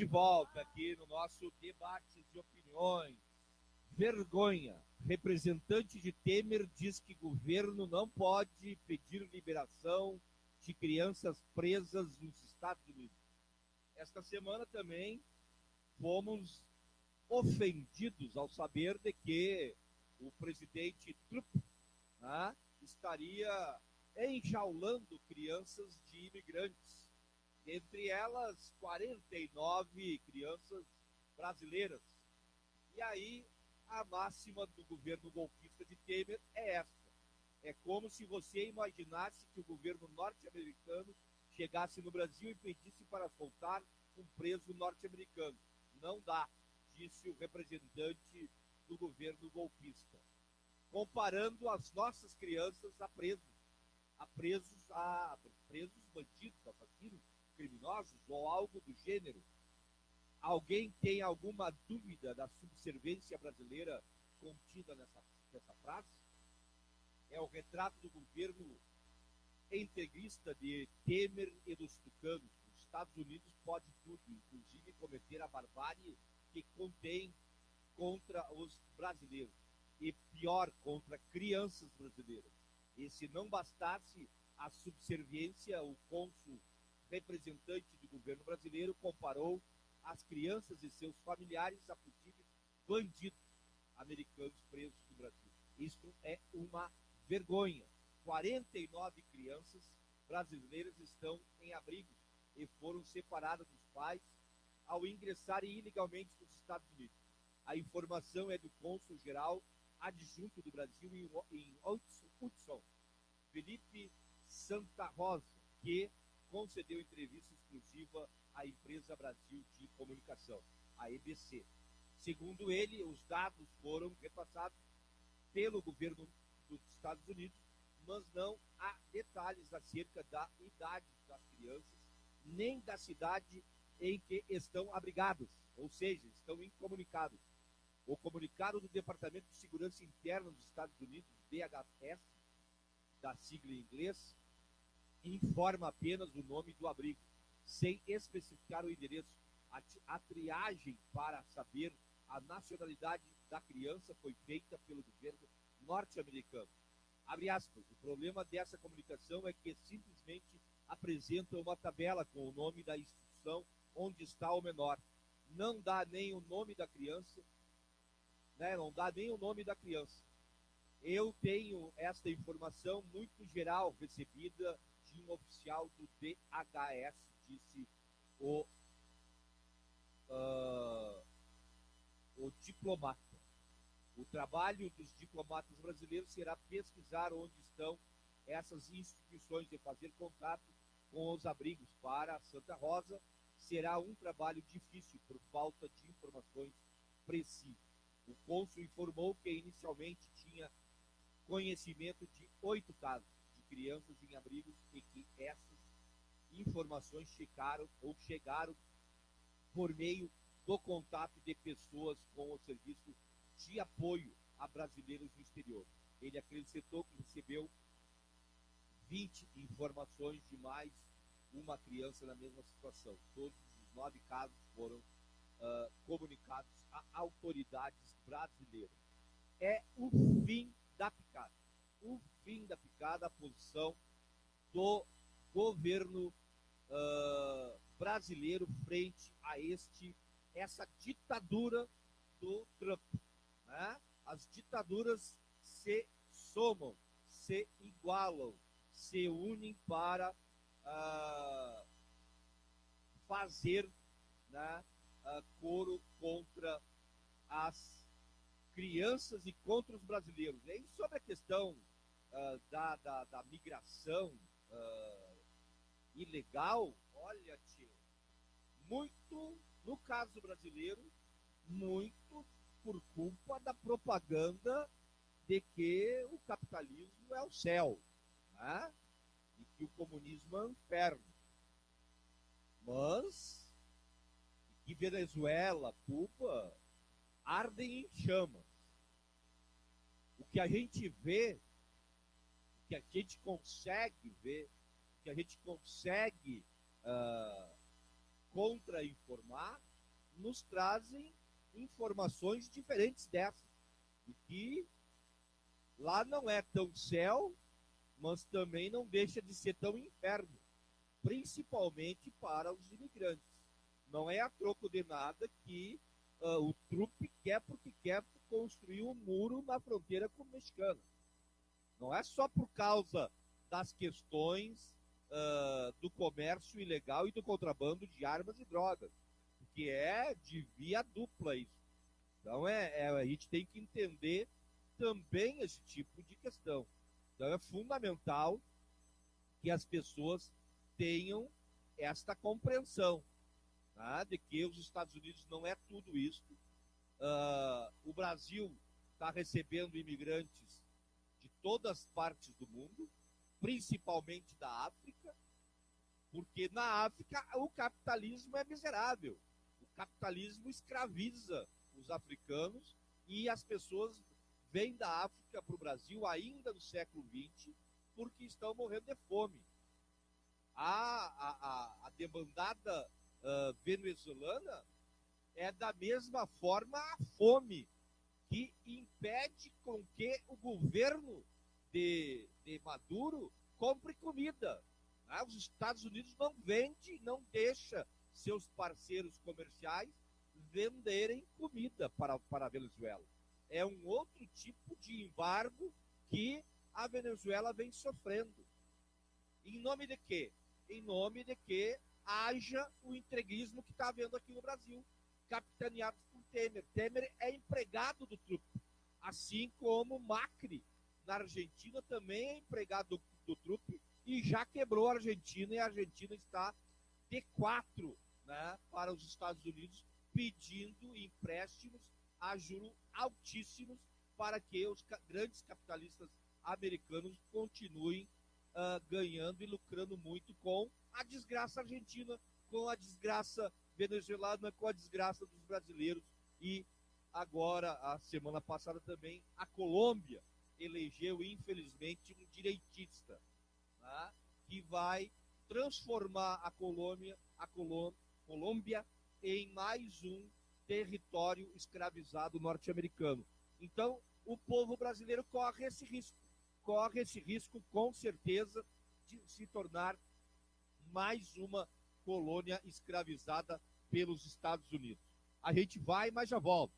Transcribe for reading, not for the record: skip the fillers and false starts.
de volta aqui no nosso debate de opiniões. Vergonha. Representante de Temer diz que governo não pode pedir liberação de crianças presas nos Estados Unidos. Esta semana também fomos ofendidos ao saber de que o presidente Trump estaria enjaulando crianças de imigrantes, entre elas 49 crianças brasileiras. E aí a máxima do governo golpista de Temer é esta: é como se você imaginasse que o governo norte-americano chegasse no Brasil e pedisse para soltar um preso norte-americano. Não dá, disse o representante do governo golpista, comparando as nossas crianças a presos bandidos, assassinos, criminosos ou algo do gênero. Alguém tem alguma dúvida da subserviência brasileira contida nessa frase? É o retrato do governo integrista de Temer e dos tucanos. Os Estados Unidos pode tudo, inclusive cometer a barbárie que contém contra os brasileiros. E pior, contra crianças brasileiras. E se não bastasse a subserviência, o cônsul representante do governo brasileiro comparou as crianças e seus familiares a possíveis bandidos americanos presos no Brasil. Isto é uma vergonha. 49 crianças brasileiras estão em abrigos e foram separadas dos pais ao ingressarem ilegalmente nos Estados Unidos. A informação é do cônsul-geral adjunto do Brasil em Hudson, Felipe Santa Rosa, que concedeu entrevista exclusiva à Empresa Brasil de Comunicação, a EBC. Segundo ele, os dados foram repassados pelo governo dos Estados Unidos, mas não há detalhes acerca da idade das crianças, nem da cidade em que estão abrigadas, ou seja, estão incomunicados. O comunicado do Departamento de Segurança Interna dos Estados Unidos, DHS, da sigla em inglês, informa apenas o nome do abrigo, sem especificar o endereço. A triagem para saber a nacionalidade da criança foi feita pelo governo norte-americano. Abre aspas, o problema dessa comunicação é que simplesmente apresenta uma tabela com o nome da instituição onde está o menor. Não dá nem o nome da criança, não dá nem o nome da criança. Eu tenho esta informação muito geral, recebida de um oficial do DHS, disse o diplomata. O trabalho dos diplomatas brasileiros será pesquisar onde estão essas instituições e fazer contato com os abrigos. Para Santa Rosa, será um trabalho difícil por falta de informações precisas. O cônsul informou que inicialmente tinha conhecimento de 8 casos de crianças em abrigos e que essas informações chegaram por meio do contato de pessoas com o serviço de apoio a brasileiros no exterior. Ele acrescentou que recebeu 20 informações de mais uma criança na mesma situação. Todos os 9 casos foram comunicados a autoridades brasileiras. É o fim da picada. O fim da picada, a posição do governo brasileiro frente a essa ditadura do Trump. Né? As ditaduras se somam, se igualam, se unem para fazer coro contra as crianças e contra os brasileiros. E sobre a questão da migração ilegal, olha, tio, muito, no caso brasileiro, muito por culpa da propaganda de que o capitalismo é o céu, né? E que o comunismo é o inferno. Mas que Venezuela, Cuba, ardem em chamas. O que a gente vê, o que a gente consegue ver, o que a gente consegue contra-informar nos trazem informações diferentes dessas. E que lá não é tão céu, mas também não deixa de ser tão inferno, principalmente para os imigrantes. Não é a troco de nada que o Trump quer porque quer construir um muro na fronteira com o mexicano. Não é só por causa das questões do comércio ilegal e do contrabando de armas e drogas, porque é de via dupla isso. Então a gente tem que entender também esse tipo de questão. Então é fundamental que as pessoas tenham esta compreensão, tá? De que os Estados Unidos não é tudo isso. O Brasil está recebendo imigrantes de todas as partes do mundo, principalmente da África, porque na África o capitalismo é miserável. O capitalismo escraviza os africanos e as pessoas vêm da África para o Brasil ainda no século XX porque estão morrendo de fome. A demandada venezuelana é da mesma forma a fome que impede com que o governo de Maduro compre comida. Os Estados Unidos não vende, não deixa seus parceiros comerciais venderem comida para a Venezuela. É um outro tipo de embargo que a Venezuela vem sofrendo. Em nome de quê? Em nome de que haja o entreguismo que está havendo aqui no Brasil, capitaneado por Temer. Temer é empregado do Trump, assim como Macri, na Argentina, também é empregado do Trump e já quebrou a Argentina, e a Argentina está D4, né, para os Estados Unidos, pedindo empréstimos a juros altíssimos para que os grandes capitalistas americanos continuem ganhando e lucrando muito com a desgraça argentina, com a desgraça venezuelana, com a desgraça dos brasileiros. E agora, a semana passada também, a Colômbia elegeu, infelizmente, um direitista, tá, que vai transformar a Colômbia em mais um território escravizado norte-americano. Então, o povo brasileiro corre esse risco com certeza de se tornar mais uma colônia escravizada pelos Estados Unidos. A gente vai, mas já volta.